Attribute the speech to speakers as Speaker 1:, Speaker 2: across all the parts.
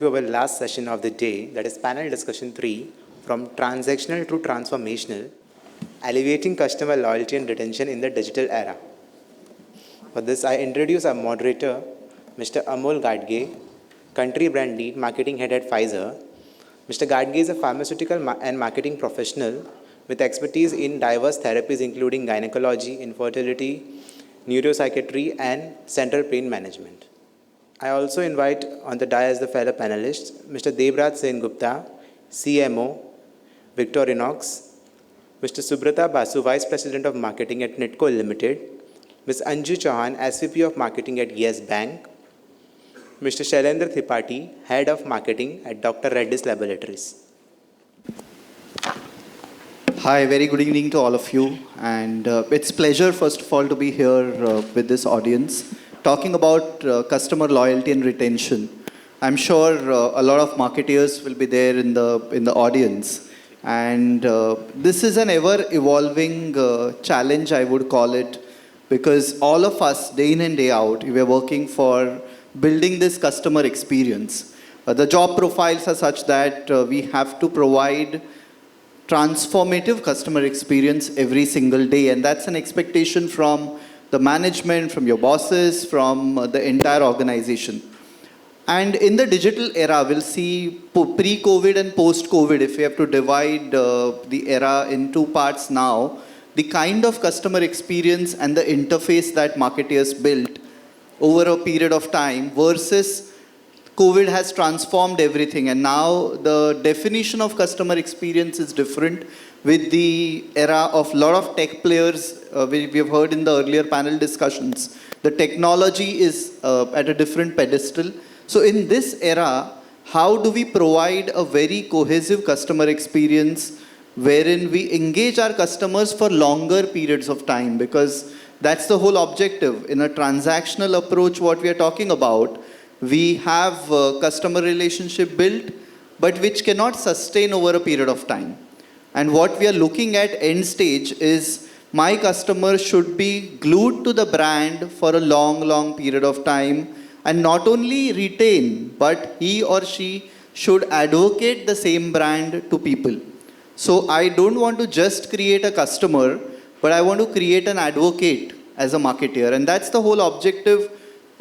Speaker 1: To our last session of the day, that is panel discussion 3, from transactional to transformational, alleviating customer loyalty and retention in the digital era. For this, I introduce our moderator, Mr. Amol Ghadge, country brand lead, marketing head at Pfizer. Mr. Ghadge is a pharmaceutical and marketing professional with expertise in diverse therapies including gynecology, infertility, neuropsychiatry, and central pain management. I also invite on the dais the fellow panelists, Mr. Debraj Sengupta, CMO, Victorinox, Mr. Subrata Basu, Vice President of Marketing at Nitco Limited, Ms. Anju Chauhan, SVP of Marketing at Yes Bank, Mr. Shailendra Tripathi, Head of Marketing at Dr. Reddy's Laboratories.
Speaker 2: Hi, very good evening to all of you. And it's a pleasure, first of all, to be here with this audience, talking about customer loyalty and retention. I'm sure a lot of marketeers will be there in the audience. And this is an ever-evolving challenge, I would call it, because all of us, day in and day out, we are working for building this customer experience. The job profiles are such that we have to provide transformative customer experience every single day, and that's an expectation from the management, from your bosses, from the entire organization. And in the digital era, we'll see pre-COVID and post-COVID, if we have to divide the era in two parts now, the kind of customer experience and the interface that marketeers built over a period of time versus COVID has transformed everything. And now the definition of customer experience is different with the era of a lot of tech players. We have heard in the earlier panel discussions, the technology is at a different pedestal. So in this era, how do we provide a very cohesive customer experience wherein we engage our customers for longer periods of time? Because that's the whole objective. In a transactional approach, what we are talking about, we have a customer relationship built, but which cannot sustain over a period of time. And what we are looking at end stage is my customer should be glued to the brand for a long period of time and not only retain, but he or she should advocate the same brand to people. So I don't want to just create a customer, but I want to create an advocate as a marketer. And that's the whole objective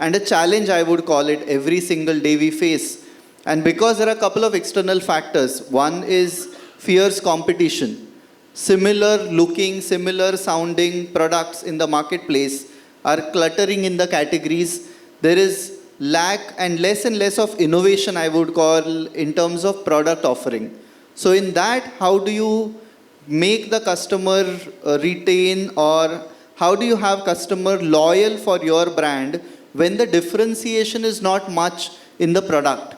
Speaker 2: and a challenge, I would call it, every single day we face. And because there are a couple of external factors. One is fierce competition. Similar looking, similar sounding products in the marketplace are cluttering in the categories. There is lack and less of innovation, I would call, in terms of product offering. So in that, how do you make the customer retain, or how do you have customer loyal for your brand when the differentiation is not much in the product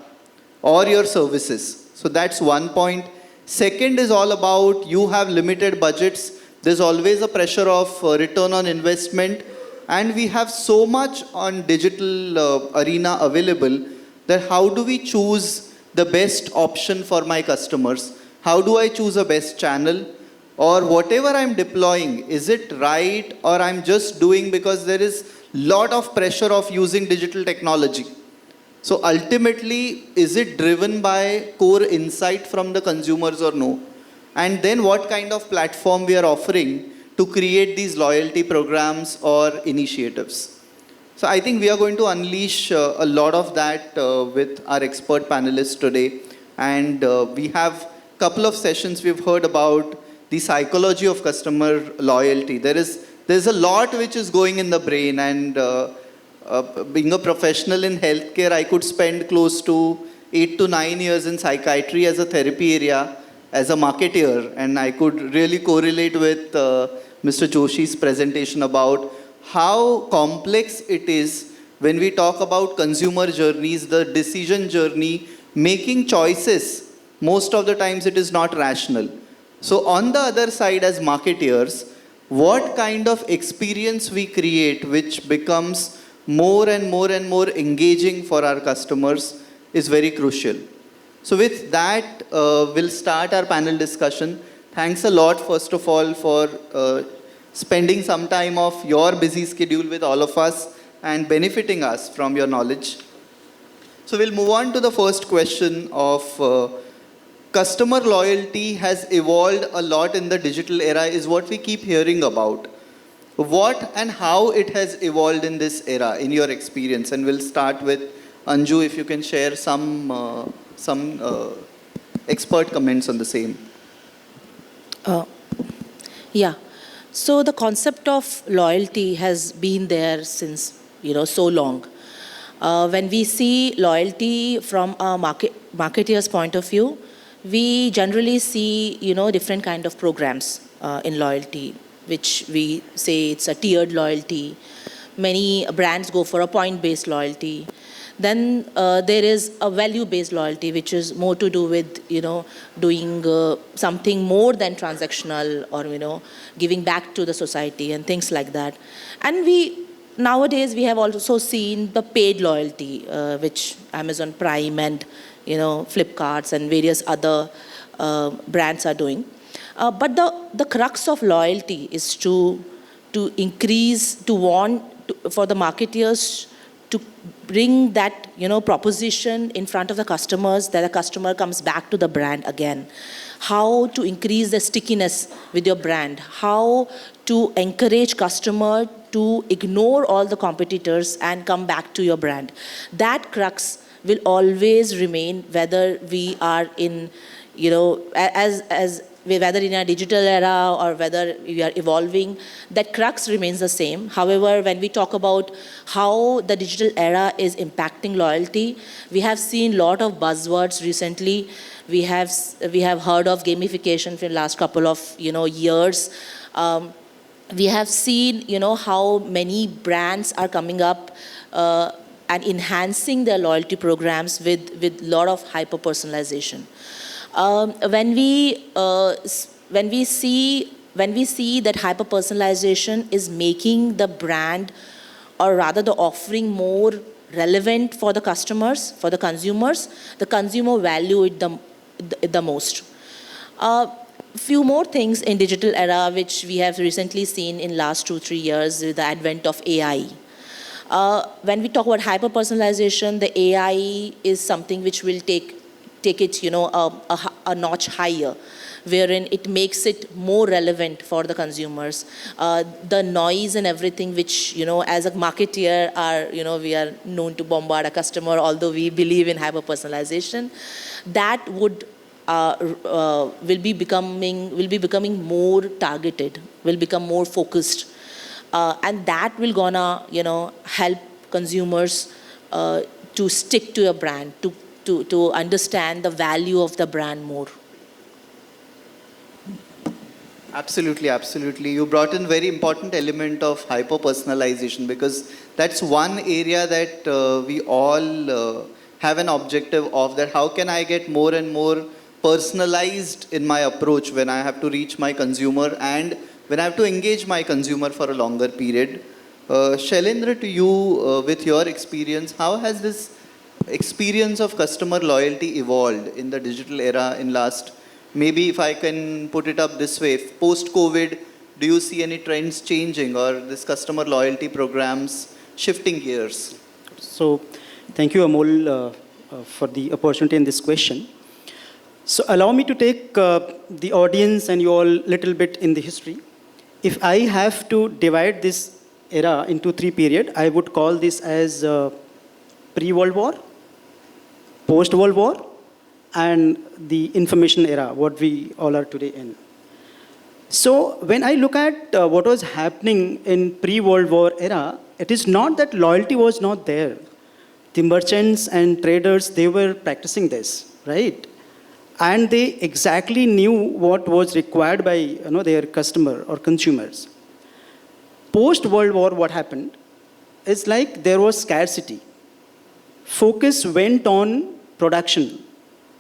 Speaker 2: or your services? So that's one point. Second is all about you have limited budgets. There's always a pressure of return on investment. And we have so much on digital arena available that how do we choose the best option for my customers? How do I choose a best channel? Or whatever I'm deploying, is it right, or I'm just doing because there is lot of pressure of using digital technology? So ultimately, is it driven by core insight from the consumers or no? And then what kind of platform we are offering to create these loyalty programs or initiatives? So I think we are going to unleash a lot of that with our expert panelists today. And we have a couple of sessions we've heard about the psychology of customer loyalty. There's a lot which is going in the brain, and being a professional in healthcare, I could spend close to 8 to 9 years in psychiatry as a therapy area, as a marketer, and I could really correlate with Mr. Joshi's presentation about how complex it is when we talk about consumer journeys, the decision journey, making choices. Most of the times it is not rational. So on the other side, as marketeers, what kind of experience we create which becomes more and more engaging for our customers is very crucial. So with that, we'll start our panel discussion. Thanks a lot, first of all, for spending some time of your busy schedule with all of us and benefiting us from your knowledge. So we'll move on to the first question of customer loyalty has evolved a lot in the digital era is what we keep hearing about. What and how it has evolved in this era, in your experience? And we'll start with Anju, if you can share some expert comments on the same.
Speaker 3: Yeah. So the concept of loyalty has been there since, so long. When we see loyalty from a marketeer's point of view, we generally see, different kind of programs in loyalty, which we say it's a tiered loyalty. Many brands go for a point-based loyalty. Then there is a value-based loyalty, which is more to do with, doing something more than transactional or, giving back to the society and things like that. And nowadays we have also seen the paid loyalty, which Amazon Prime and, Flipkarts and various other brands are doing. But the crux of loyalty is to increase, for the marketeers to bring that, proposition in front of the customers, that the customer comes back to the brand again. How to increase the stickiness with your brand. How to encourage customer to ignore all the competitors and come back to your brand. That crux will always remain, whether we are in, whether in a digital era or whether we are evolving, that crux remains the same. However, when we talk about how the digital era is impacting loyalty, we have seen a lot of buzzwords recently. We have heard of gamification for the last couple of years. We have seen how many brands are coming up and enhancing their loyalty programs with a lot of hyper personalization. When we see that hyper personalization is making the brand, or rather the offering, more relevant for the customers, for the consumers, the consumer value it the most. Few more things in digital era which we have recently seen in last 2-3 years with the advent of AI. When we talk about hyper personalization, the AI is something which will take it, a notch higher, wherein it makes it more relevant for the consumers. The noise and everything which, as a marketeer we are known to bombard a customer, although we believe in hyper personalization, that will be becoming more targeted, will become more focused, and that will gonna help consumers to stick to a brand, to understand the value of the brand more.
Speaker 2: Absolutely, absolutely. You brought in very important element of hyper personalization, because that's one area that we all have an objective of, that how can I get more and more personalized in my approach when I have to reach my consumer and when I have to engage my consumer for a longer period. Shailendra, to you, with your experience, how has this experience of customer loyalty evolved in the digital era in last, maybe if I can put it up this way, post-COVID, do you see any trends changing or this customer loyalty programs shifting gears?
Speaker 4: So, thank you, Amol, for the opportunity in this question. So, allow me to take the audience and you all little bit in the history. If I have to divide this era into 3 periods, I would call this as pre-World War, post-World War, and the information era, what we all are today in. So when I look at what was happening in pre-World War era, it is not that loyalty was not there. The merchants and traders, they were practicing this, right? And they exactly knew what was required by their customer or consumers. Post-World War, what happened is like there was scarcity. Focus went on production.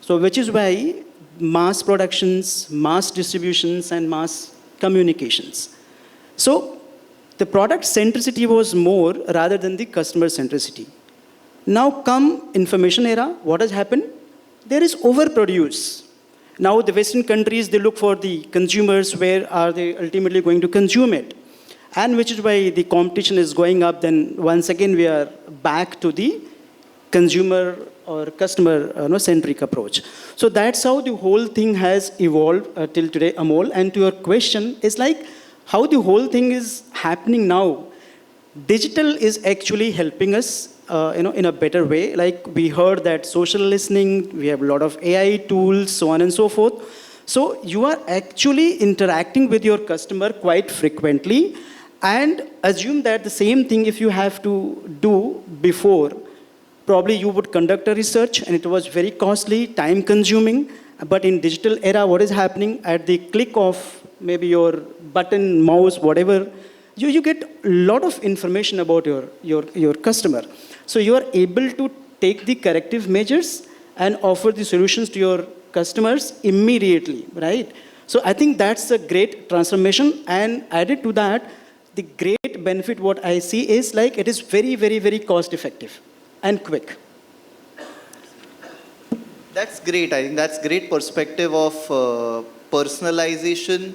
Speaker 4: So which is why mass productions, mass distributions, and mass communications. So the product centricity was more rather than the customer centricity. Now come information era, what has happened? There is overproduce. Now the Western countries, they look for the consumers, where are they ultimately going to consume it? And which is why the competition is going up, then once again we are back to the consumer or customer centric approach. So that's how the whole thing has evolved till today, Amol. And to your question, is like how the whole thing is happening now. Digital is actually helping us in a better way. Like we heard that social listening, we have a lot of AI tools, so on and so forth. So you are actually interacting with your customer quite frequently, and assume that the same thing if you have to do before, probably you would conduct a research and it was very costly, time consuming. But in digital era, what is happening at the click of maybe your button, mouse, whatever, you get a lot of information about your customer. So you are able to take the corrective measures and offer the solutions to your customers immediately, right? So I think that's a great transformation. And added to that, the great benefit what I see is like it is very, very, very cost effective and quick.
Speaker 2: That's great. I think that's great perspective of personalization.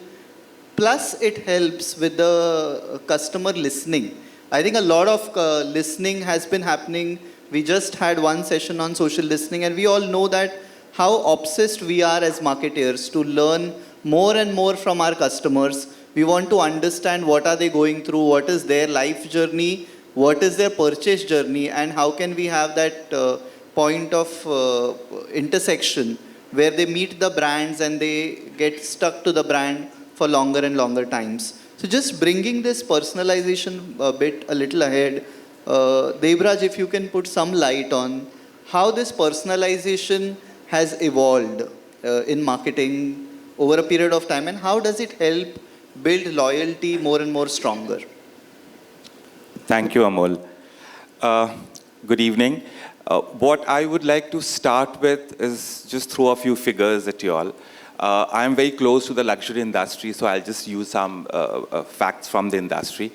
Speaker 2: Plus, it helps with the customer listening. I think a lot of listening has been happening. We just had one session on social listening, and we all know that how obsessed we are as marketers to learn more and more from our customers. We want to understand what are they going through, what is their life journey, what is their purchase journey, and how can we have that point of intersection where they meet the brands and they get stuck to the brand for longer and longer times. So just bringing this personalization bit a little ahead, Debraj, if you can put some light on how this personalization has evolved in marketing over a period of time, and how does it help build loyalty more and more stronger?
Speaker 5: Thank you, Amol. Good evening. What I would like to start with is just throw a few figures at you all. I am very close to the luxury industry, so I'll just use some facts from the industry.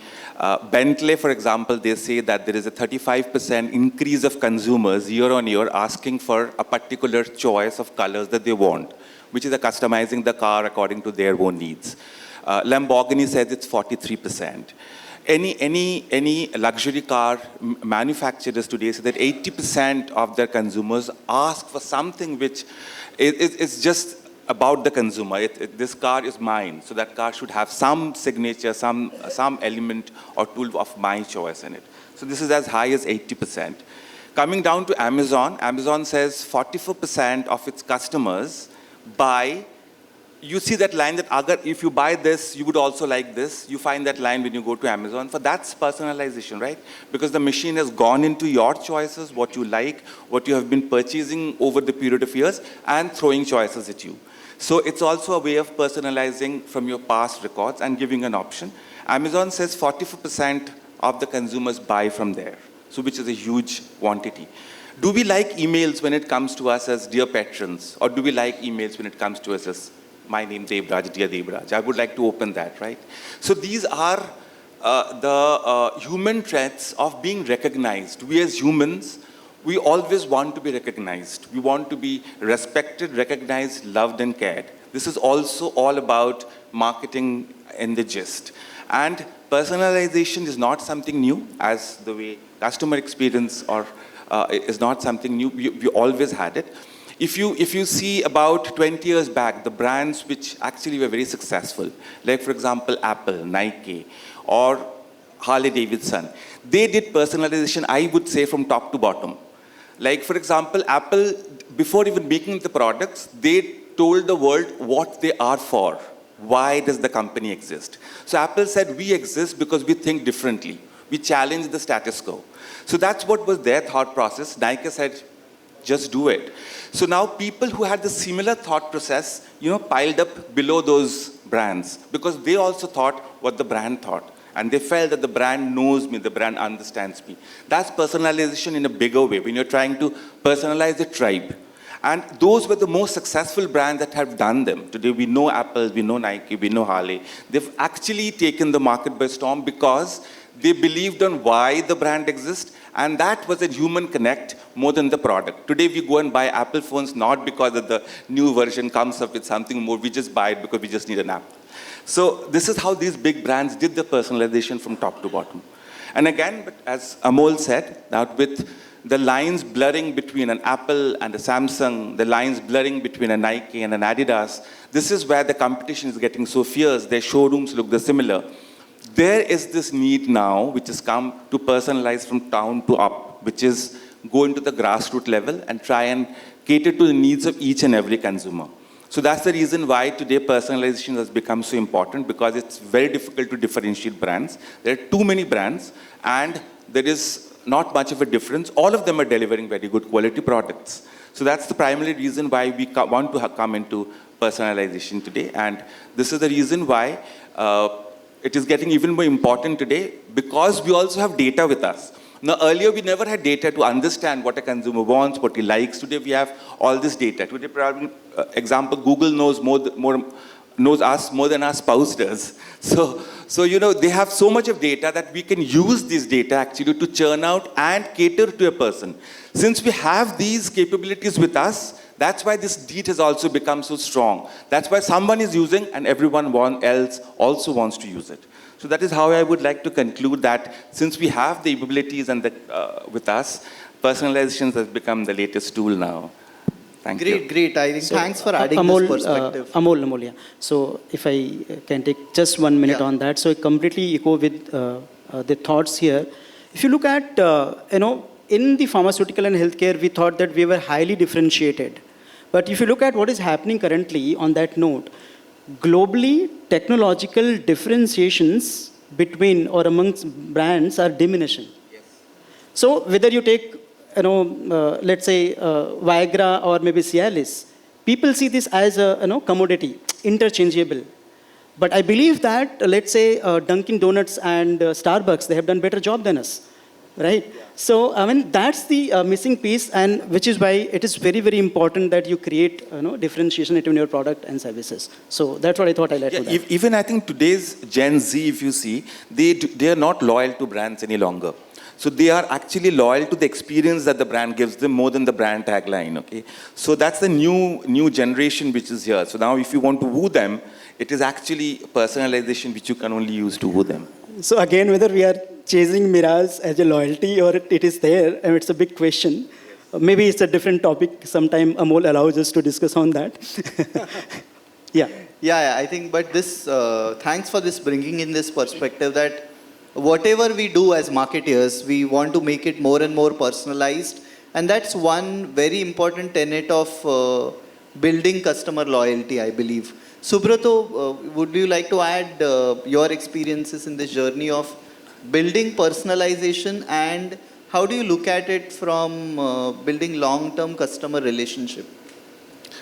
Speaker 5: Bentley, for example, they say that there is a 35% increase of consumers year on year asking for a particular choice of colors that they want, which is customizing the car according to their own needs. Lamborghini says it's 43%. Any luxury car manufacturers today say that 80% of their consumers ask for something which is just about the consumer. This car is mine, so that car should have some signature, some element or tool of my choice in it. So this is as high as 80%. Coming down to Amazon, Amazon says 44% of its customers buy. You see that line that if you buy this, you would also like this. You find that line when you go to Amazon. For that's personalization, right? Because the machine has gone into your choices, what you like, what you have been purchasing over the period of years, and throwing choices at you. So it's also a way of personalizing from your past records and giving an option. Amazon says 44% of the consumers buy from there, so which is a huge quantity. Do we like emails when it comes to us as dear patrons, or do we like emails when it comes to us as my name Debraj, dear Debraj? I would like to open that, right? So these are the human traits of being recognized. We as humans, we always want to be recognized. We want to be respected, recognized, loved, and cared. This is also all about marketing in the gist. And personalization is not something new, as the way customer experience is not something new. We always had it. If you see about 20 years back, the brands which actually were very successful, like for example, Apple, Nike, or Harley Davidson, they did personalization, I would say, from top to bottom. Like for example, Apple, before even making the products, they told the world what they are for. Why does the company exist? So Apple said, we exist because we think differently. We challenge the status quo. So that's what was their thought process. Nike said, just do it. So now people who had the similar thought process, piled up below those brands, because they also thought what the brand thought. And they felt that the brand knows me, the brand understands me. That's personalization in a bigger way, when you're trying to personalize the tribe. And those were the most successful brands that have done them. Today we know Apple, we know Nike, we know Harley. They've actually taken the market by storm because they believed on why the brand exists, and that was a human connect more than the product. Today we go and buy Apple phones not because of the new version comes up with something more, we just buy it because we just need an app. So this is how these big brands did the personalization from top to bottom. And again, but as Amol said, that with the lines blurring between an Apple and a Samsung, the lines blurring between a Nike and an Adidas, this is where the competition is getting so fierce. Their showrooms look similar. There is this need now, which has come to personalize from down to up, which is go into the grassroots level and try and cater to the needs of each and every consumer. So that's the reason why today personalization has become so important, because it's very difficult to differentiate brands. There are too many brands and there is not much of a difference. All of them are delivering very good quality products. So that's the primary reason why we want to come into personalization today. And this is the reason why it is getting even more important today, because we also have data with us. Now, earlier we never had data to understand what a consumer wants, what he likes. Today we have all this data. Today, probably, example, Google knows us more than our spouse does. So you know, they have so much of data that we can use this data actually to churn out and cater to a person. Since we have these capabilities with us, that's why this deed has also become so strong. That's why someone is using and everyone else also wants to use it. So that is how I would like to conclude that since we have the abilities and with us, personalization has become the latest tool now. Thank you.
Speaker 2: Great. I think thanks for adding
Speaker 4: Amol,
Speaker 2: this perspective.
Speaker 4: Amol, yeah. So if I can take just 1 minute on that. So I completely echo with the thoughts here. If you look at, in the pharmaceutical and healthcare, we thought that we were highly differentiated. But if you look at what is happening currently on that note, globally, technological differentiations between or amongst brands are diminishing. Yes. So whether you take, let's say Viagra or maybe Cialis, people see this as a commodity, interchangeable. But I believe that, let's say Dunkin' Donuts and Starbucks, they have done better job than us, right? Yeah. So I mean that's the missing piece, and which is why it is very, very important that you create differentiation between your product and services. So that's what I thought I'd add to that.
Speaker 5: Even I think today's Gen Z, if you see, they are not loyal to brands any longer. So they are actually loyal to the experience that the brand gives them more than the brand tagline. Okay, so that's the new generation which is here. So now, if you want to woo them, it is actually personalization which you can only use to woo them.
Speaker 4: So again, whether we are chasing mirage as a loyalty or it is there, and it's a big question. Yes. Maybe it's a different topic. Sometime Amol allows us to discuss on that.
Speaker 2: Yeah, I think, but this, thanks for this bringing in this perspective that whatever we do as marketeers, we want to make it more and more personalized. And that's one very important tenet of building customer loyalty, I believe. Subrata, would you like to add your experiences in this journey of building personalization, and how do you look at it from building long-term customer relationship?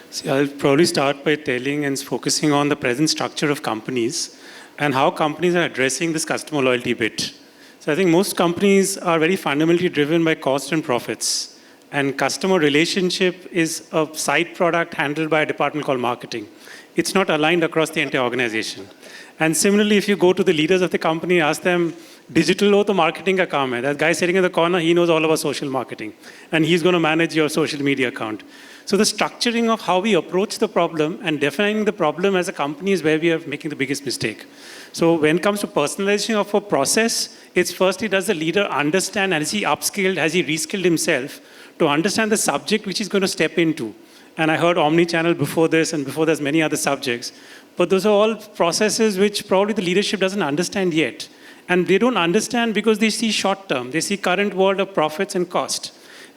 Speaker 6: See, I'll probably start by telling and focusing on the present structure of companies and how companies are addressing this customer loyalty bit. So I think most companies are very fundamentally driven by cost and profits. And customer relationship is a side product handled by a department called marketing. It's not aligned across the entire organization. And similarly, if you go to the leaders of the company, ask them, digital ho to marketing ka kaam hai. That guy sitting in the corner, he knows all about social marketing. And he's going to manage your social media account. So the structuring of how we approach the problem and defining the problem as a company is where we are making the biggest mistake. So when it comes to personalization of a process, it's firstly, does the leader understand, and has he upskilled, has he reskilled himself to understand the subject which he's going to step into? And I heard omni-channel before this, and before there's many other subjects. But those are all processes which probably the leadership doesn't understand yet. And they don't understand because they see short term. They see current world of profits and cost.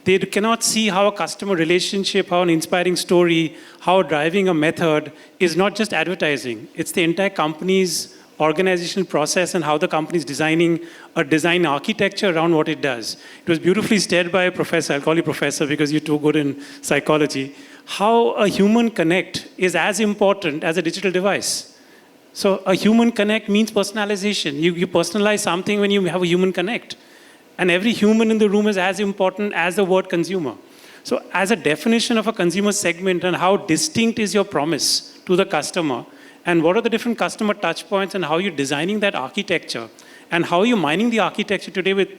Speaker 6: They cannot see how a customer relationship, how an inspiring story, how driving a method is not just advertising. It's the entire company's organizational process and how the company is designing a design architecture around what it does. It was beautifully stated by a professor. I'll call you professor because you're too good in psychology. How a human connect is as important as a digital device. So a human connect means personalization. You personalize something when you have a human connect. And every human in the room is as important as the word consumer. So as a definition of a consumer segment and how distinct is your promise to the customer, and what are the different customer touch points, and how you're designing that architecture, and how you're mining the architecture today with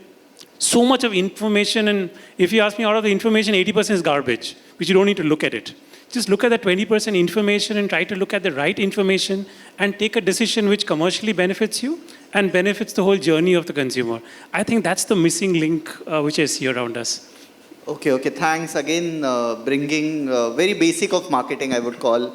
Speaker 6: so much of information. And if you ask me, out of the information, 80% is garbage, which you don't need to look at it. Just look at the 20% information and try to look at the right information and take a decision which commercially benefits you and benefits the whole journey of the consumer. I think that's the missing link which I see around us.
Speaker 2: Okay. Thanks again, bringing very basic of marketing, I would call,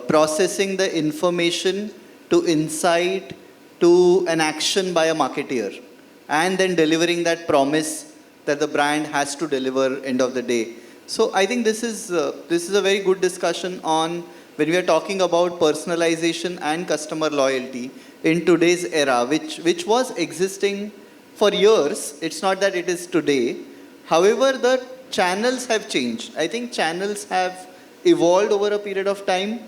Speaker 2: processing the information to insight to an action by a marketeer, and then delivering that promise that the brand has to deliver end of the day. So I think this is a very good discussion on when we are talking about personalization and customer loyalty in today's era, which was existing for years. It's not that it is today. However, the channels have changed. I think channels have evolved over a period of time.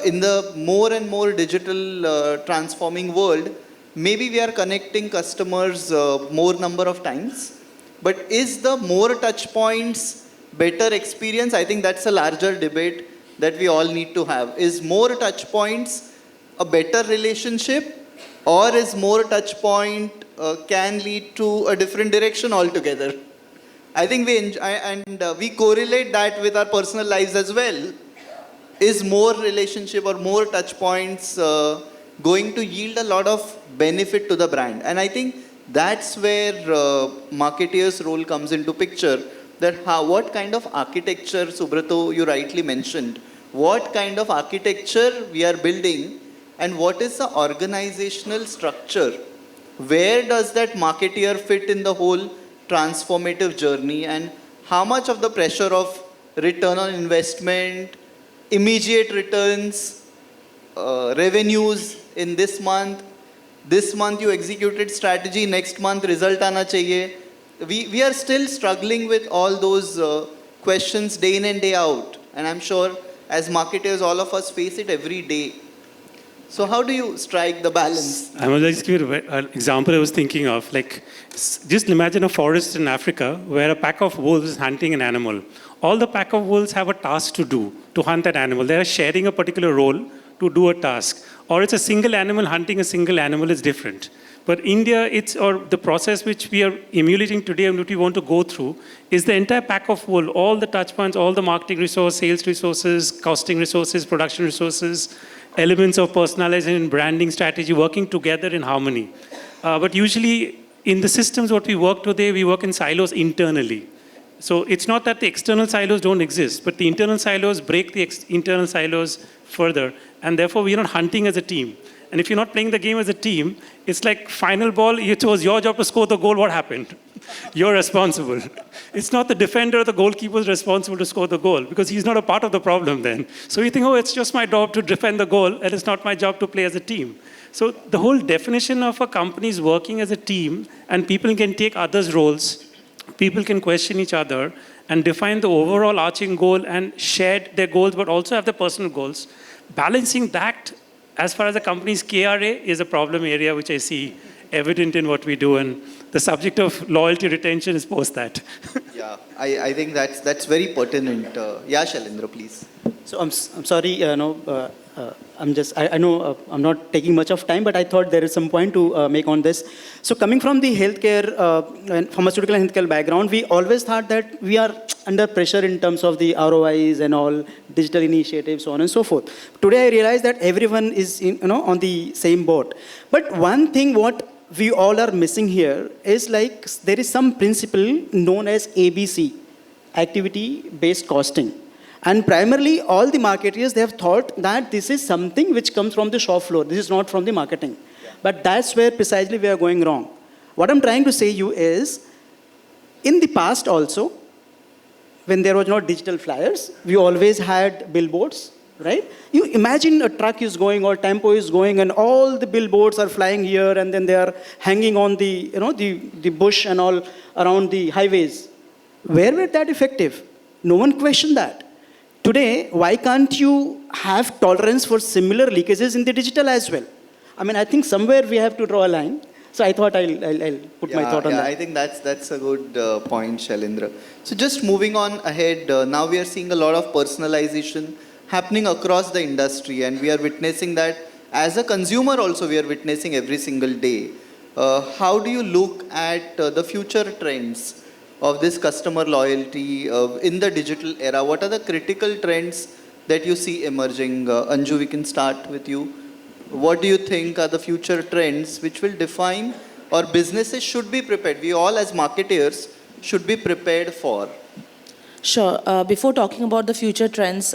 Speaker 2: In the more and more digital transforming world, maybe we are connecting customers more number of times. But is the more touch points better experience? I think that's a larger debate that we all need to have. Is more touch points a better relationship, or is more touch point can lead to a different direction altogether? I think we correlate that with our personal lives as well. Is more relationship or more touch points going to yield a lot of benefit to the brand? And I think that's where marketeers' role comes into picture. That what kind of architecture, Subrata, you rightly mentioned, what kind of architecture we are building, and what is the organizational structure? Where does that marketeer fit in the whole transformative journey, and how much of the pressure of return on investment, immediate returns, revenues in this month you executed strategy, next month result aana chahiye. We are still struggling with all those questions day in and day out, and I'm sure as marketers all of us face it every day. So how do you strike the balance?
Speaker 6: I will just give you an example I was thinking of. Like, just imagine a forest in Africa where a pack of wolves is hunting an animal. All the pack of wolves have a task to do, to hunt that animal. They are sharing a particular role to do a task. Or it's a single animal hunting a single animal is different. But India, or the process which we are emulating today and what we want to go through is the entire pack of wool, all the touch points, all the marketing resources, sales resources, costing resources, production resources, elements of personalization, branding strategy working together in harmony. But usually in the systems what we work today, we work in silos internally. So it's not that the external silos don't exist, but the internal silos break the internal silos further, and therefore we're not hunting as a team. And if you're not playing the game as a team, it's like final ball, it was your job to score the goal, what happened? You're responsible. It's not the defender or the goalkeeper responsible to score the goal, because he's not a part of the problem then. So you think, oh, it's just my job to defend the goal, and it's not my job to play as a team. So the whole definition of a company is working as a team, and people can take others' roles, people can question each other, and define the overall arching goal and share their goals, but also have their personal goals. Balancing that as far as the company's KRA is a problem area which I see evident in what we do, and the subject of loyalty retention is post that.
Speaker 2: Yeah, I think that's very pertinent. Yeah, Shailendra, please.
Speaker 4: So I'm sorry, I know I'm not taking much of time, but I thought there is some point to make on this. So coming from the healthcare and pharmaceutical and healthcare background, we always thought that we are under pressure in terms of the ROIs and all digital initiatives, so on and so forth. Today I realize that everyone is on the same boat. But one thing what we all are missing here is like there is some principle known as ABC, activity-based costing. And primarily, all the marketers, they have thought that this is something which comes from the shop floor. This is not from the marketing. Yeah. But that's where precisely we are going wrong. What I'm trying to say you is, in the past also, when there was not digital flyers, we always had billboards, right? You imagine a truck is going or tempo is going and all the billboards are flying here and then they are hanging on the, the bush and all around the highways. Where were that effective? No one questioned that. Today, why can't you have tolerance for similar leakages in the digital as well? I mean, I think somewhere we have to draw a line. So I thought I'll put my thought on that.
Speaker 2: I think that's a good point, Shailendra. So just moving on ahead, now we are seeing a lot of personalization happening across the industry, and we are witnessing that as a consumer also we are witnessing every single day. How do you look at the future trends of this customer loyalty in the digital era? What are the critical trends that you see emerging? Anju, we can start with you. What do you think are the future trends which will define, or businesses should be prepared? We all as marketers should be prepared for.
Speaker 3: Sure. Before talking about the future trends,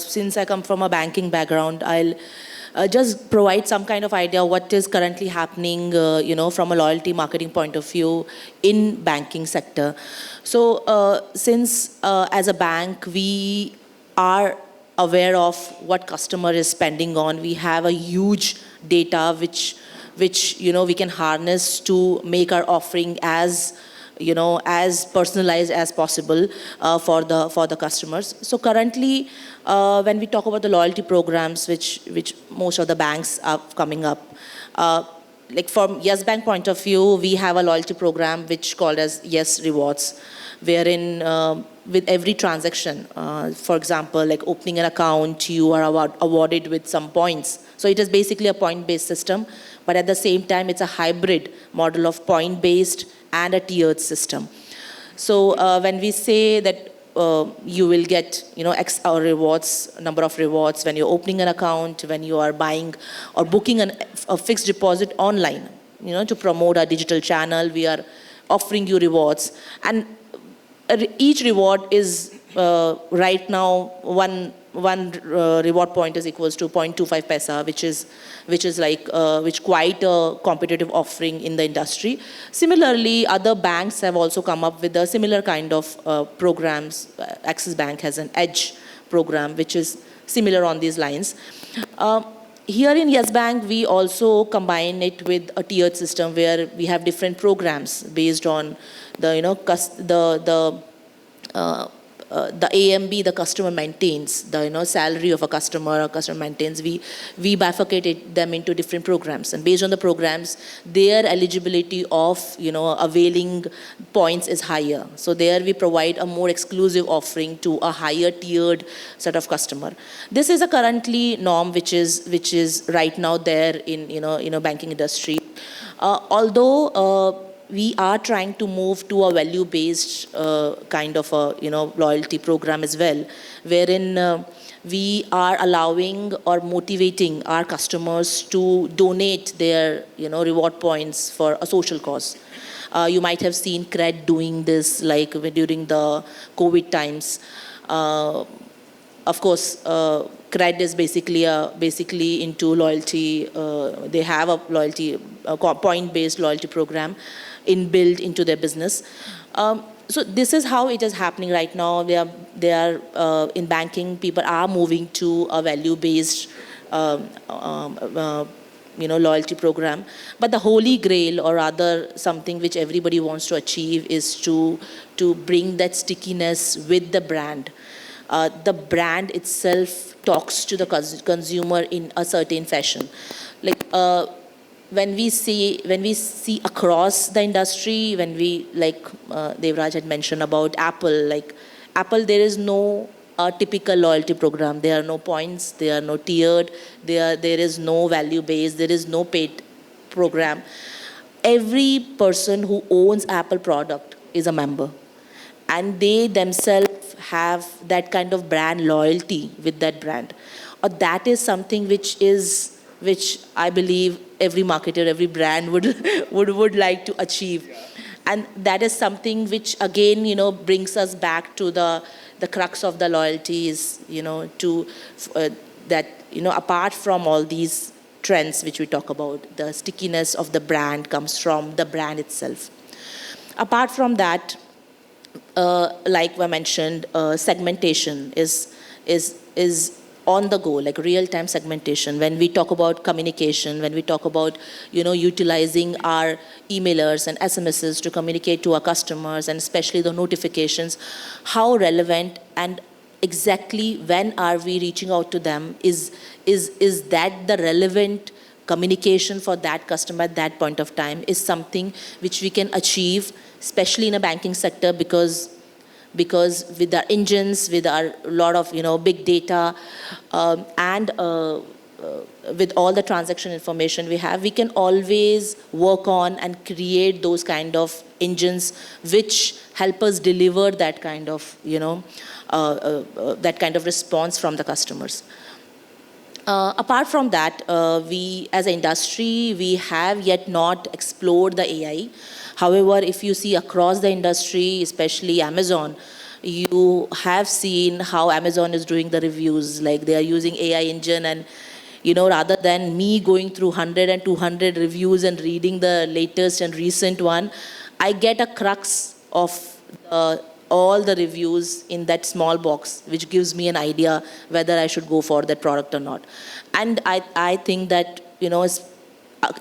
Speaker 3: since I come from a banking background, I'll just provide some kind of idea what is currently happening, from a loyalty marketing point of view in banking sector. So, since as a bank we are aware of what customer is spending on, we have a huge data which we can harness to make our offering as as personalized as possible for the customers. So currently, when we talk about the loyalty programs, which most of the banks are coming up, like from Yes Bank point of view, we have a loyalty program which called as Yes Rewards, wherein with every transaction, for example, like opening an account, you are awarded with some points. So it is basically a point-based system, but at the same time, it's a hybrid model of point-based and a tiered system. So when we say that you will get X rewards, number of rewards when you're opening an account, when you are buying or booking a fixed deposit online, to promote our digital channel, we are offering you rewards. And each reward is right now one reward point is equals to 0.25 paisa, which quite a competitive offering in the industry. Similarly, other banks have also come up with a similar kind of programs. Axis Bank has an Edge program, which is similar on these lines. Here in Yes Bank, we also combine it with a tiered system where we have different programs based on the the AMB the customer maintains, the salary of a customer maintains. We bifurcated them into different programs, and based on the programs, their eligibility of availing points is higher. So there we provide a more exclusive offering to a higher tiered set of customer. This is a currently norm which is right now there in banking industry. Although we are trying to move to a value-based kind of a loyalty program as well, wherein we are allowing or motivating our customers to donate their reward points for a social cause. You might have seen CRED doing this, like during the COVID times. Of course, CRED is basically into loyalty. They have a loyalty point-based loyalty program inbuilt into their business. So this is how it is happening right now. They are in banking. People are moving to a value-based loyalty program. But the holy grail, or rather something which everybody wants to achieve, is to bring that stickiness with the brand. The brand itself talks to the consumer in a certain fashion. Like when we see across the industry, when we Debraj had mentioned about Apple, there is no typical loyalty program. There are no points, there are no tiered, there is no value based, there is no paid program. Every person who owns Apple product is a member, and they themselves have that kind of brand loyalty with that brand. Or that is something which I believe every marketer, every brand would like to achieve. And that is something which again, brings us back to the crux of the loyalty is, that, apart from all these trends which we talk about, the stickiness of the brand comes from the brand itself. Apart from that, like I mentioned, segmentation is on the go, like real-time segmentation. When we talk about communication, when we talk about, utilizing our emailers and SMSs to communicate to our customers, and especially the notifications, how relevant and exactly when are we reaching out to them? Is that the relevant communication for that customer at that point of time, is something which we can achieve, especially in a banking sector, because with our engines, with our lot of big data, and with all the transaction information we have, we can always work on and create those kind of engines which help us deliver that kind of that kind of response from the customers. Apart from that, we as an industry, we have yet not explored the AI. However, if you see across the industry, especially Amazon, You have seen how Amazon is doing the reviews, like they are using AI engine, and rather than me going through 100 and 200 reviews and reading the latest and recent one, I get a crux of all the reviews in that small box, which gives me an idea whether I should go for that product or not. And I think that,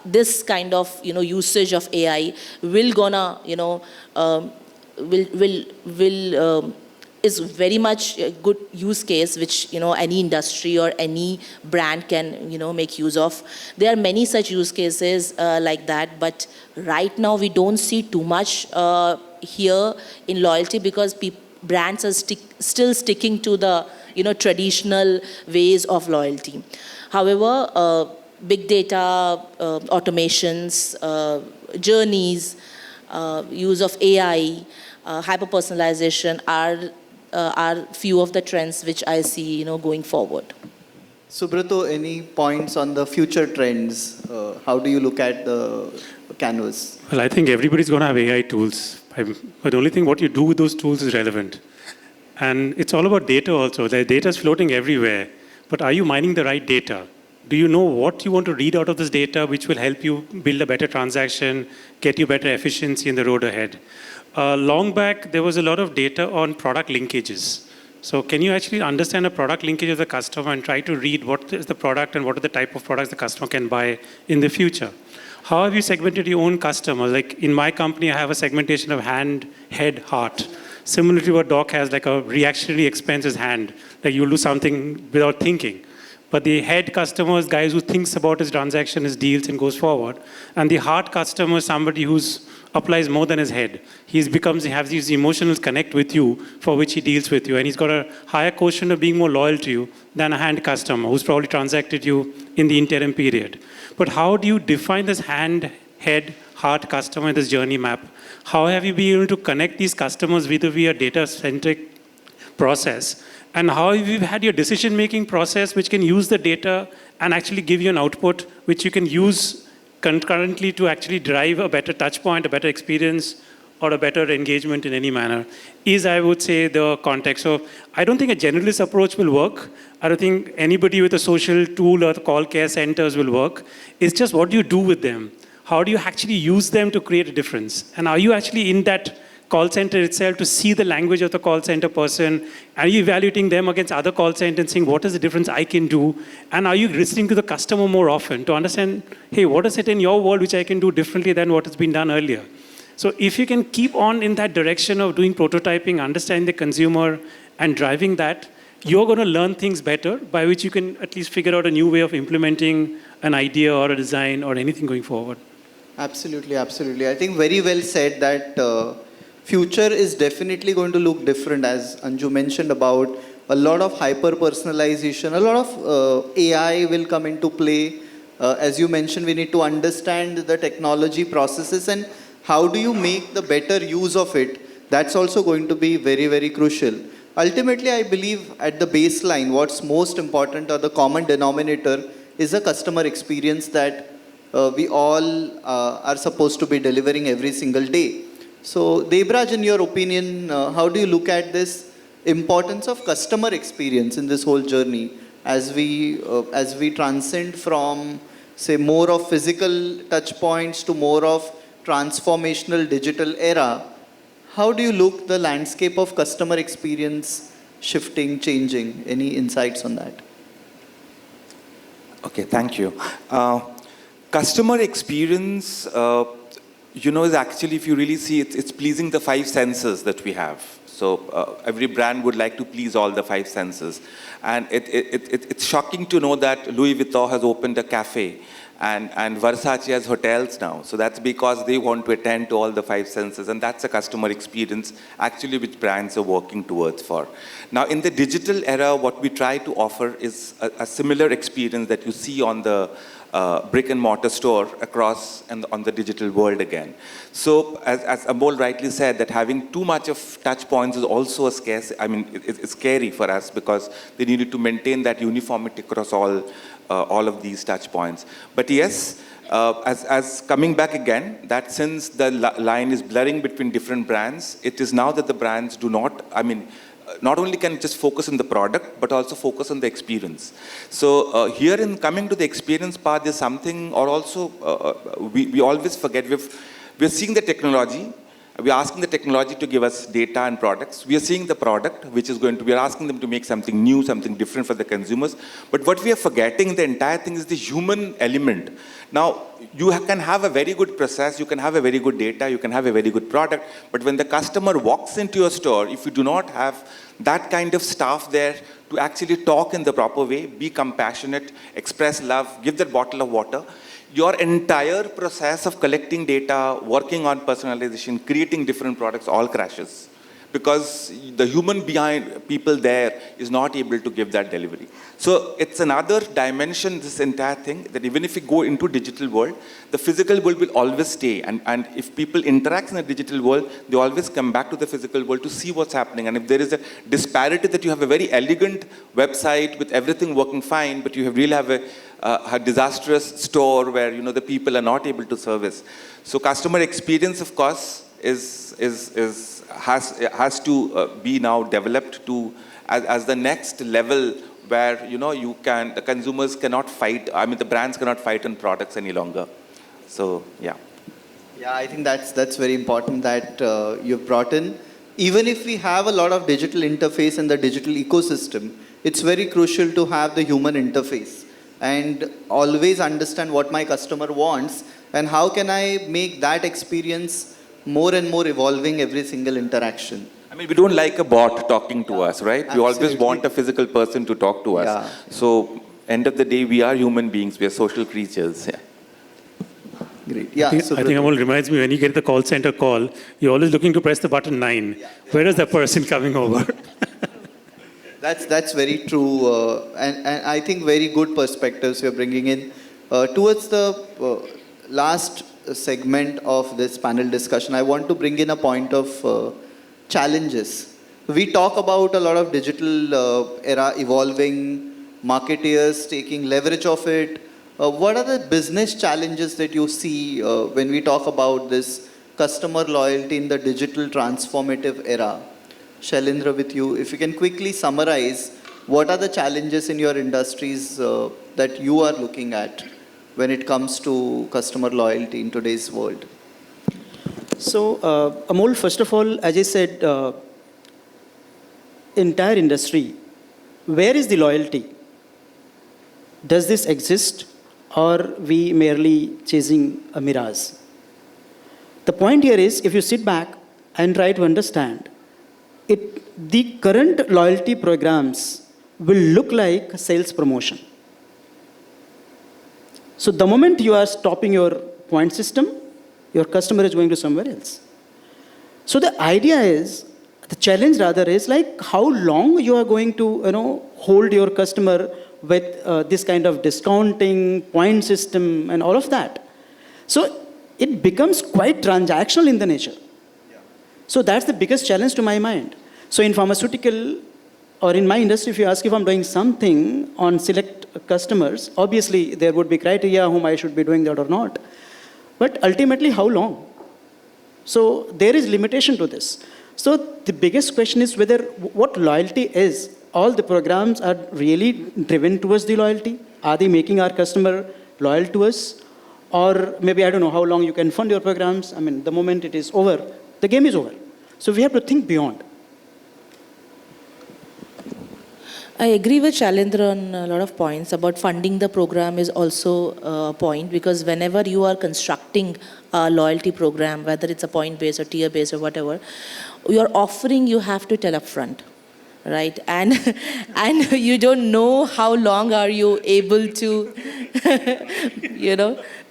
Speaker 3: this kind of, usage of AI will gonna, will is very much a good use case which any industry or any brand can make use of. There are many such use cases like that, but right now we don't see too much here in loyalty because brands are still sticking to the traditional ways of loyalty. However, big data, automations, journeys, use of AI, hyper-personalization are few of the trends which I see, going forward.
Speaker 2: Subrata, any points on the future trends? How do you look at the canvas?
Speaker 6: Well, I think everybody's going to have AI tools. But the only thing what you do with those tools is relevant. And it's all about data also. The data is floating everywhere. But are you mining the right data? Do you know what you want to read out of this data which will help you build a better transaction, get you better efficiency in the road ahead? Long back, there was a lot of data on product linkages. So can you actually understand a product linkage of the customer and try to read what is the product and what are the type of products the customer can buy in the future? How have you segmented your own customers? Like in my company, I have a segmentation of hand, head, heart. Similar to what Doc has, like a reactionary expense is hand. Like you'll do something without thinking. But the head customer is guys who thinks about his transaction, his deals, and goes forward. And the heart customer is somebody who's applies more than his head. He has these emotional connect with you for which he deals with you. And he's got a higher quotient of being more loyal to you than a hand customer who's probably transacted you in the interim period. But how do you define this hand, head, heart customer in this journey map? How have you been able to connect these customers with a data-centric process? And how have you had your decision-making process which can use the data and actually give you an output which you can use concurrently to actually drive a better touch point, a better experience, or a better engagement in any manner, is, I would say, the context. So I don't think a generalist approach will work. I don't think anybody with a social tool or call care centers will work. It's just what do you do with them? How do you actually use them to create a difference? And are you actually in that call center itself to see the language of the call center person? Are you evaluating them against other call centers and saying, what is the difference I can do? And are you listening to the customer more often to understand, hey, what is it in your world which I can do differently than what has been done earlier? So if you can keep on in that direction of doing prototyping, understanding the consumer and driving that, you're going to learn things better by which you can at least figure out a new way of implementing an idea or a design or anything going forward.
Speaker 2: Absolutely, absolutely. I think very well said that future is definitely going to look different, as Anju mentioned about a lot of hyper-personalization, a lot of AI will come into play. As you mentioned, we need to understand the technology processes and how do you make the better use of it. That's also going to be very, very crucial. Ultimately, I believe at the baseline, what's most important or the common denominator is a customer experience that we all are supposed to be delivering every single day. So, Debraj, in your opinion, how do you look at this importance of customer experience in this whole journey as we transcend from, say, more of physical touch points to more of transformational digital era? How do you look the landscape of customer experience shifting, changing? Any insights on that?
Speaker 5: Okay, thank you. Customer experience, is actually, if you really see it, it's pleasing the five senses that we have. So every brand would like to please all the five senses. And it's shocking to know that Louis Vuitton has opened a cafe and Versace has hotels now. So that's because they want to attend to all the five senses. And that's a customer experience actually which brands are working towards for. Now in the digital era, what we try to offer is a similar experience that you see on the brick and mortar store across and on the digital world again. So as Amol rightly said, that having too much of touch points points is also a scarce, I mean, it's scary for us because they needed to maintain that uniformity across all of these touch points. But yes, as coming back again, that since the line is blurring between different brands, it is now that the brands do not, I mean, not only can just focus on the product, but also focus on the experience. So here in coming to the experience part, there's something, or also we always forget, we're seeing the technology, we're asking the technology to give us data and products. We are seeing the product, which is going to, we are asking them to make something new, something different for the consumers. But what we are forgetting, the entire thing is the human element. Now, you can have a very good process, you can have a very good data, you can have a very good product, but when the customer walks into your store, if you do not have that kind of staff there to actually talk in the proper way, be compassionate, express love, give that bottle of water, your entire process of collecting data, working on personalization, creating different products all crashes. Because the human behind people there is not able to give that delivery. So it's another dimension, this entire thing, that even if we go into digital world, the physical world will always stay. And if people interact in the digital world, they always come back to the physical world to see what's happening. And if there is a disparity that you have a very elegant website with everything working fine, but you really have a disastrous store where the people are not able to service. So customer experience, of course, has to be now developed to as the next level where the consumers cannot fight. I mean, the brands cannot fight on products any longer. So yeah.
Speaker 2: Yeah, I think that's very important that you've brought in. Even if we have a lot of digital interface in the digital ecosystem, it's very crucial to have the human interface and always understand what my customer wants and how can I make that experience more and more evolving every single interaction.
Speaker 5: I mean, we don't like a bot talking to us, right?
Speaker 2: Absolutely.
Speaker 5: We always want a physical person to talk to us.
Speaker 2: Yeah.
Speaker 5: So, end of the day, we are human beings. We are social creatures. Yeah.
Speaker 2: Great. Yeah.
Speaker 6: I think Amol reminds me, when you get the call center call, you're always looking to press the button 9. Yeah. Where is the person coming over?
Speaker 2: That's very true. And I think very good perspectives you're bringing in. Towards the last segment of this panel discussion, I want to bring in a point of challenges. We talk about a lot of digital era evolving, marketeers taking leverage of it. What are the business challenges that you see when we talk about this customer loyalty in the digital transformative era? Shailendra, with you, if you can quickly summarize, what are the challenges in your industries that you are looking at when it comes to customer loyalty in today's world?
Speaker 4: So, Amol, first of all, as I said, entire industry, where is the loyalty? Does this exist, or we merely chasing a mirage? The point here is, if you sit back and try to understand, the current loyalty programs will look like sales promotion. So the moment you are stopping your point system, your customer is going to somewhere else. So the idea is, the challenge rather is like how long you are going to hold your customer with this kind of discounting, point system and all of that. So it becomes quite transactional in the nature. Yeah. So that's the biggest challenge to my mind. So in pharmaceutical or in my industry, if you ask if I'm doing something on select customers, obviously there would be criteria whom I should be doing that or not. But ultimately, how long? So there is limitation to this. So the biggest question is whether what loyalty is. All the programs are really driven towards the loyalty. Are they making our customer loyal to us? Or maybe, I don't know how long you can fund your programs. I mean, the moment it is over, the game is over. So we have to think beyond.
Speaker 3: I agree with Shailendra on a lot of points about funding the program is also a point, because whenever you are constructing a loyalty program, whether it's a point-based or tier-based or whatever, your offering you have to tell upfront, right? And you don't know how long are you able to,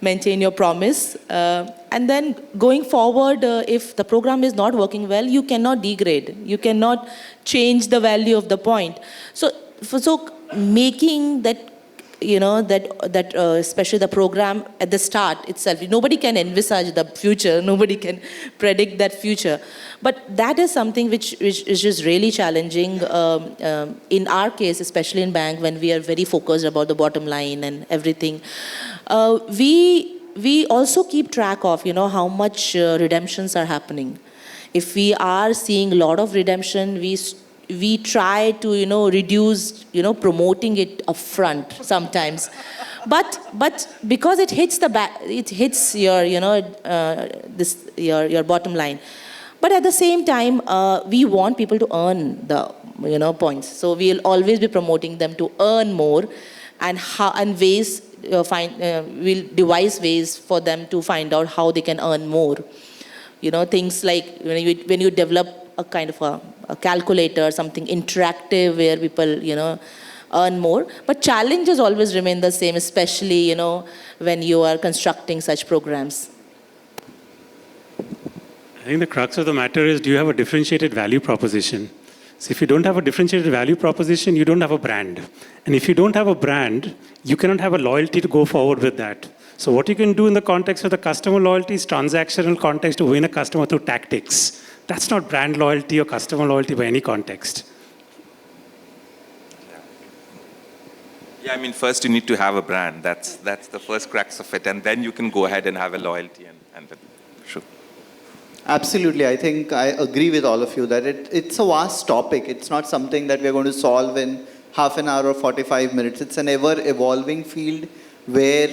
Speaker 3: maintain your promise. And then going forward, if the program is not working well, you cannot degrade. You cannot change the value of the point. So making that especially the program at the start itself, nobody can envisage the future, nobody can predict that future. But that is something which is just really challenging in our case, especially in bank, when we are very focused about the bottom line and everything. We also keep track of, how much redemptions are happening. If we are seeing a lot of redemption, we try to, reduce, promoting it upfront sometimes. But because it hits it hits your, your bottom line. But at the same time, we want people to earn the, points. So we'll always be promoting them to earn more, and ways we'll devise ways for them to find out how they can earn more. Things like when you develop a kind of a calculator, something interactive where people, earn more. But challenges always remain the same, especially, when you are constructing such programs.
Speaker 6: I think the crux of the matter is, do you have a differentiated value proposition? So if you don't have a differentiated value proposition, you don't have a brand. And if you don't have a brand, you cannot have a loyalty to go forward with that. So what you can do in the context of the customer loyalty is transactional context to win a customer through tactics. That's not brand loyalty or customer loyalty by any context.
Speaker 5: Yeah, I mean, first you need to have a brand. That's the first crux of it. And then you can go ahead and have a loyalty and sure.
Speaker 2: Absolutely. I think I agree with all of you that it's a vast topic. It's not something that we're going to solve in half an hour or 45 minutes. It's an ever-evolving field where,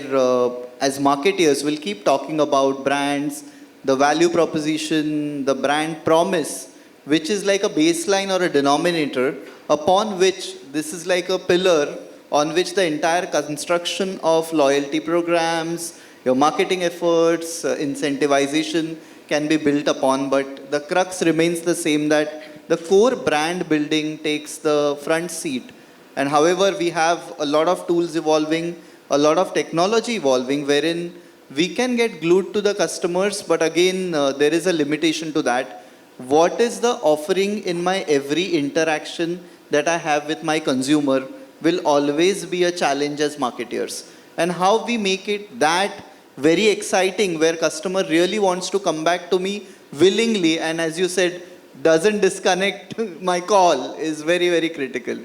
Speaker 2: as marketeers, we'll keep talking about brands, the value proposition, the brand promise, which is like a baseline or a denominator upon which this is like a pillar on which the entire construction of loyalty programs, your marketing efforts, incentivization can be built upon. But the crux remains the same, that the core brand building takes the front seat. And however, we have a lot of tools evolving, a lot of technology evolving, wherein we can get glued to the customers, but again, there is a limitation to that. What is the offering in my every interaction that I have with my consumer will always be a challenge as marketeers. And how we make it that very exciting, where customer really wants to come back to me willingly, and as you said, doesn't disconnect my call, is very, very critical.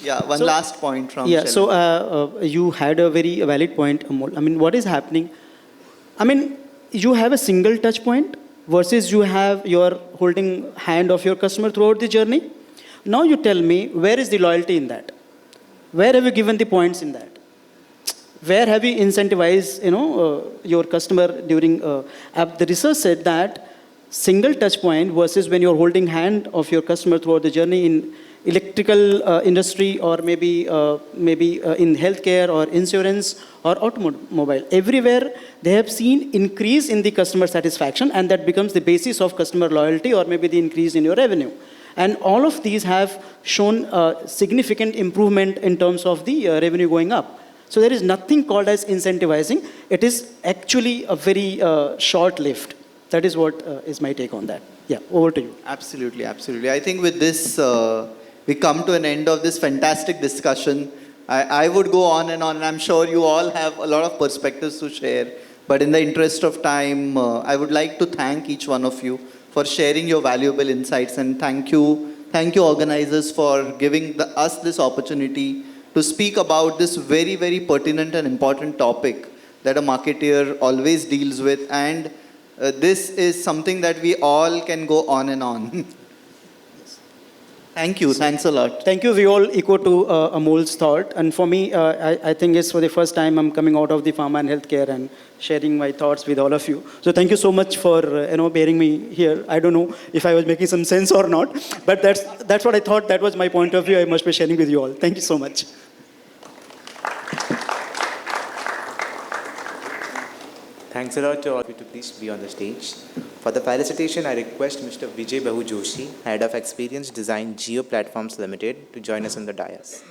Speaker 2: Yeah, last point from
Speaker 4: Yeah,
Speaker 2: Shailendra.
Speaker 4: so you had a very valid point, Amol. I mean, what is happening? I mean, you have a single touch point versus you're holding hand of your customer throughout the journey. Now you tell me, where is the loyalty in that? Where have you given the points in that? Where have you incentivized, your customer during, the research said that single touch point versus when you're holding hand of your customer throughout the journey in electrical industry, or maybe in healthcare or insurance or automobile. Everywhere they have seen increase in the customer satisfaction, and that becomes the basis of customer loyalty, or maybe the increase in your revenue. And all of these have shown significant improvement in terms of the revenue going up. So there is nothing called as incentivizing. It is actually a very short lived. That is what is my take on that. Yeah, over to you.
Speaker 2: Absolutely, absolutely. I think with this, we come to an end of this fantastic discussion. I would go on, and I'm sure you all have a lot of perspectives to share. But in the interest of time, I would like to thank each one of you for sharing your valuable insights. And thank you organizers for giving us this opportunity to speak about this very, very pertinent and important topic that a marketeer always deals with. And this is something that we all can go on and on. Thank you. Thanks a lot.
Speaker 4: Thank you. We all echo to Amol's thought. And for me, I think it's for the first time I'm coming out of the pharma and healthcare and sharing my thoughts with all of you. So thank you so much for bearing me here. I don't know if I was making some sense or not, but that's what I thought. That was my point of view. I must be sharing with you all. Thank you so much.
Speaker 1: Thanks a lot to all of you to please be on the stage. For the felicitation, I request Mr. Vijay Bahu Joshi, Head of Experience Design Geo Platforms Limited, to join us on the dais.